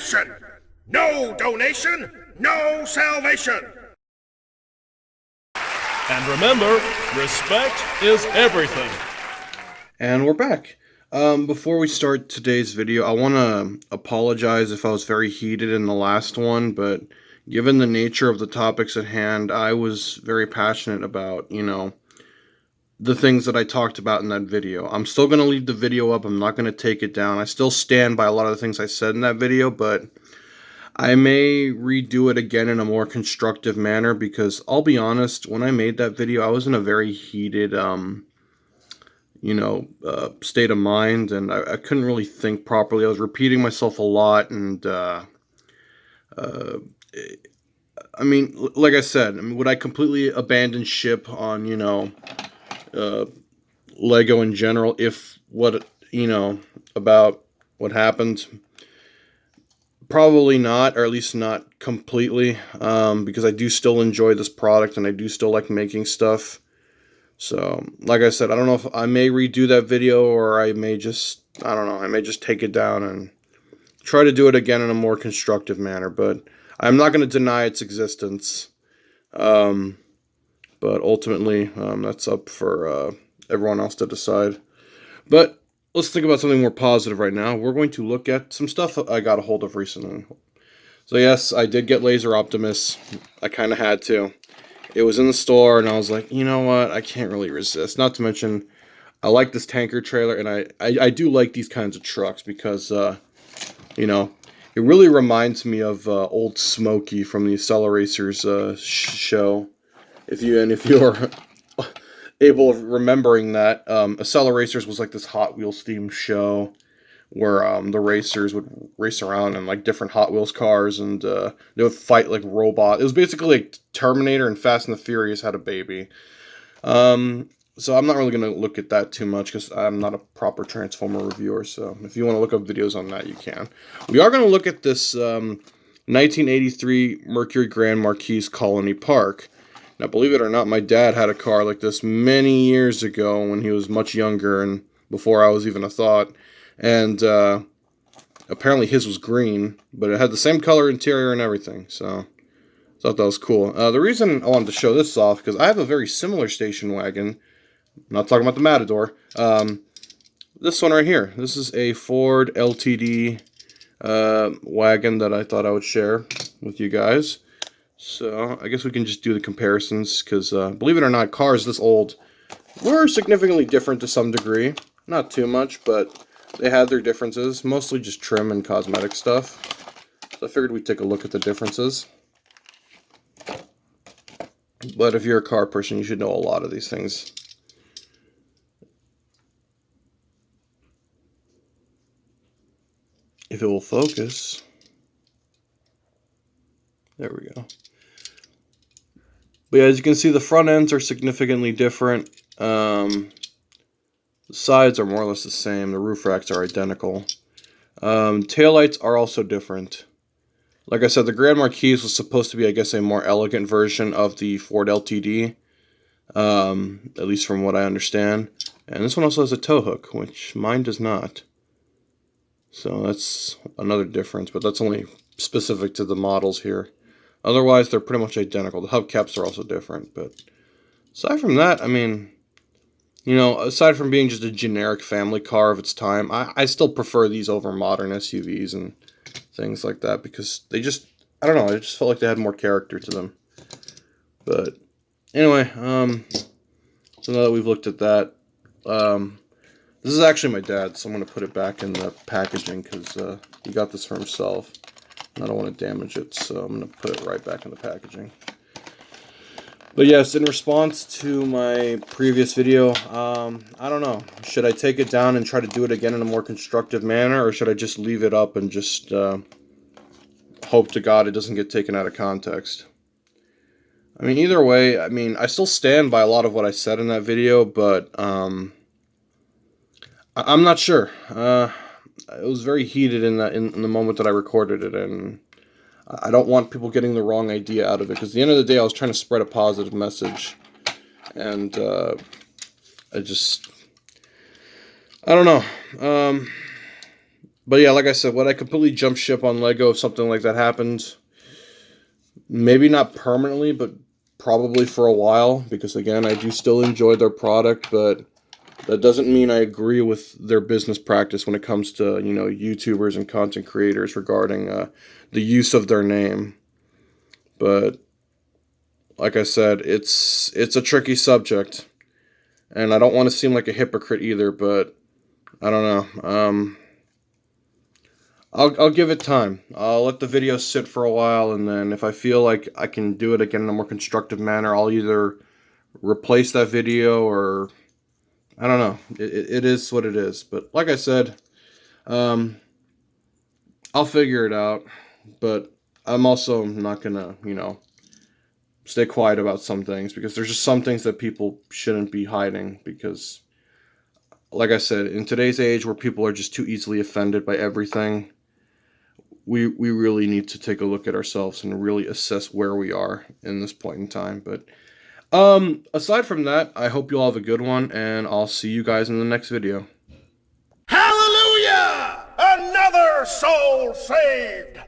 nation. No donation, no salvation. And remember, respect is everything. And we're back. Before we start today's video, I want to apologize if I was very heated in the last one, but given the nature of the topics at hand, I was very passionate about, the things that I talked about in that video. I'm still going to leave the video up. I'm not going to take it down. I still stand by a lot of the things I said in that video, but I may redo it again in a more constructive manner because I'll be honest, when I made that video, I was in a very heated, state of mind, and I couldn't really think properly. I was repeating myself a lot, and like I said, would I completely abandon ship on, Lego in general if about what happened? Probably not, or at least not completely, because I do still enjoy this product, and I do still like making stuff. So, like I said, I don't know if I may redo that video, or I may just take it down and try to do it again in a more constructive manner, but I'm not going to deny its existence. But ultimately, that's up for everyone else to decide. But let's think about something more positive right now. We're going to look at some stuff I got a hold of recently. So yes, I did get Laser Optimus. I kind of had to. It was in the store, and I was like, you know what? I can't really resist. Not to mention, I like this tanker trailer, and I do like these kinds of trucks because, it really reminds me of old Smokey from the Acceleracers show. If you're able of remembering that, Acceleracers was like this Hot Wheels themed show where the racers would race around in like different Hot Wheels cars, and they would fight like robots. It was basically like Terminator and Fast and the Furious had a baby. So I'm not really going to look at that too much because I'm not a proper Transformer reviewer. So if you want to look up videos on that, you can. We are going to look at this 1983 Mercury Grand Marquis Colony Park. Now, believe it or not, my dad had a car like this many years ago when he was much younger and before I was even a thought. And apparently his was green, but it had the same color interior and everything. So I thought that was cool. The reason I wanted to show this off, because I have a very similar station wagon. I'm not talking about the Matador. This one right here. This is a Ford LTD wagon that I thought I would share with you guys. So I guess we can just do the comparisons, because believe it or not, cars this old were significantly different to some degree. Not too much, but they had their differences, mostly just trim and cosmetic stuff. So I figured we'd take a look at the differences. But if you're a car person, you should know a lot of these things. If it will focus. There we go. But yeah, as you can see, the front ends are significantly different. The sides are more or less the same. The roof racks are identical. Taillights are also different. Like I said, the Grand Marquis was supposed to be, I guess, a more elegant version of the Ford LTD. At least from what I understand. And this one also has a tow hook, which mine does not. So that's another difference, but that's only specific to the models here. Otherwise, they're pretty much identical. The hubcaps are also different, but aside from that, aside from being just a generic family car of its time, I still prefer these over modern SUVs and things like that, because they just, I don't know, I just felt like they had more character to them. But anyway, so now that we've looked at that, this is actually my dad's, so I'm going to put it back in the packaging, because he got this for himself. I don't want to damage it, so I'm going to put it right back in the packaging. But yes, in response to my previous video, I don't know. Should I take it down and try to do it again in a more constructive manner, or should I just leave it up and just hope to God it doesn't get taken out of context? Either way, I still stand by a lot of what I said in that video, but I'm not sure. It was very heated in the moment that I recorded it, and I don't want people getting the wrong idea out of it, because at the end of the day, I was trying to spread a positive message, and I don't know. But yeah, like I said, would I completely jump ship on Lego if something like that happens? Maybe not permanently, but probably for a while, because again, I do still enjoy their product, but that doesn't mean I agree with their business practice when it comes to, YouTubers and content creators regarding the use of their name. But like I said, it's a tricky subject, and I don't want to seem like a hypocrite either, but I don't know. I'll give it time. I'll let the video sit for a while, and then if I feel like I can do it again in a more constructive manner, I'll either replace that video or I don't know. It is what it is. But like I said, um, I'll figure it out. But I'm also not gonna, stay quiet about some things because there's just some things that people shouldn't be hiding because, like I said, in today's age where people are just too easily offended by everything, we really need to take a look at ourselves and really assess where we are in this point in time. But aside from that, I hope you all have a good one, and I'll see you guys in the next video. Hallelujah! Another soul saved!